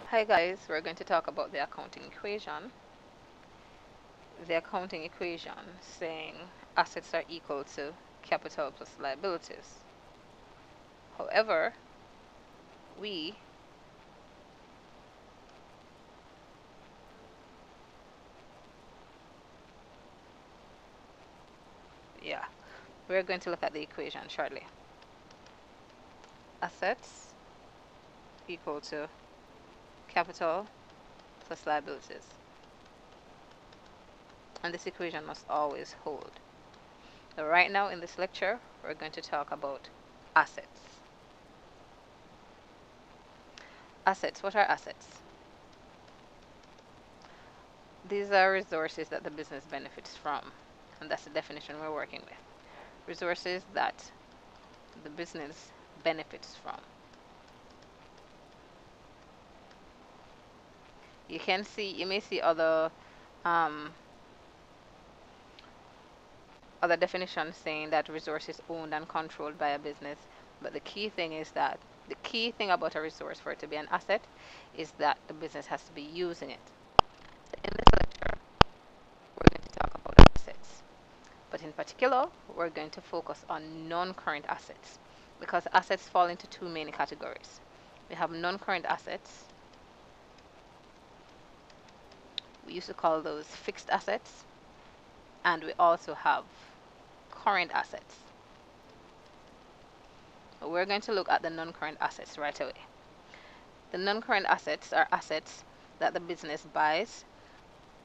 Hi guys, we're going to talk about the accounting equation. The accounting equation saying assets are equal to capital plus liabilities. However, we yeah, we're going to look at the equation shortly. Assets equal to capital plus liabilities. And this equation must always hold. So right now in this lecture, we're going to talk about assets. Assets, what are assets? These are resources that the business benefits from, and that's the definition we're working with. Resources that the business benefits from. You may see um, other definitions saying that resources owned and controlled by a business, but the key thing about a resource for it to be an asset is that the business has to be using it. In this lecture, we're going to talk about assets, but in particular, we're going to focus on non-current assets because assets fall into two main categories. We have non-current assets. We used to call those fixed assets, and we also have current assets. We're going to look at the non-current assets right away. The non-current assets are assets that the business buys,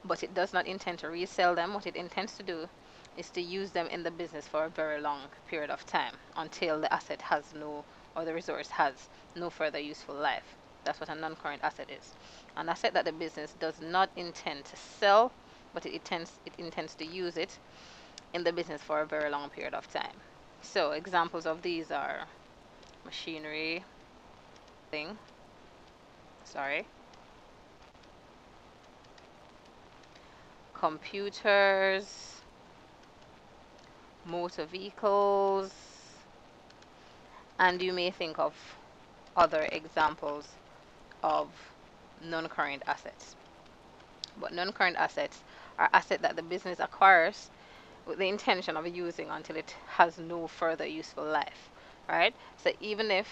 but it does not intend to resell them. What it intends to do is to use them in the business for a very long period of time until the asset has no, or the resource has no further useful life. That's what a non-current asset is. An asset that the business does not intend to sell, but it intends to use it in the business for a very long period of time. So examples of these are machinery, computers, motor vehicles, and you may think of other examples of non-current assets. But non-current assets are assets that the business acquires with the intention of using until it has no further useful life, right? So even if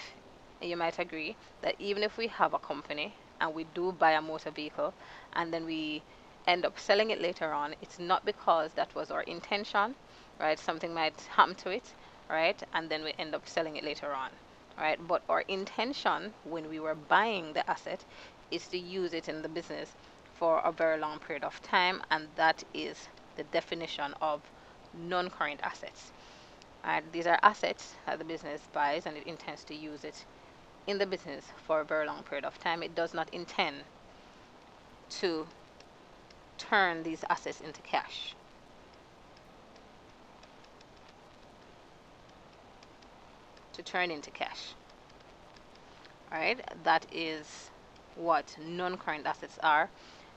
you might agree that even if we have a company and we do buy a motor vehicle and then we end up selling it later on, it's not because that was our intention, right? Something might happen to it, right? And then we end up selling it later on, right? But our intention when we were buying the asset is to use it in the business for a very long period of time, and that is the definition of non-current assets. These are assets that the business buys and it intends to use it in the business for a very long period of time. It does not intend to turn these assets into cash. To turn into cash. Alright, that is what non-current assets are,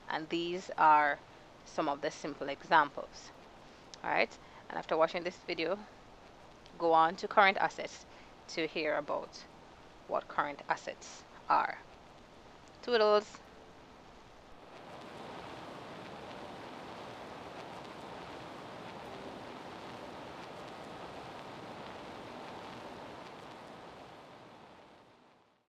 and these are some of the simple examples. Alright, and after watching this video, go on to current assets to hear about what current assets are. Toodles!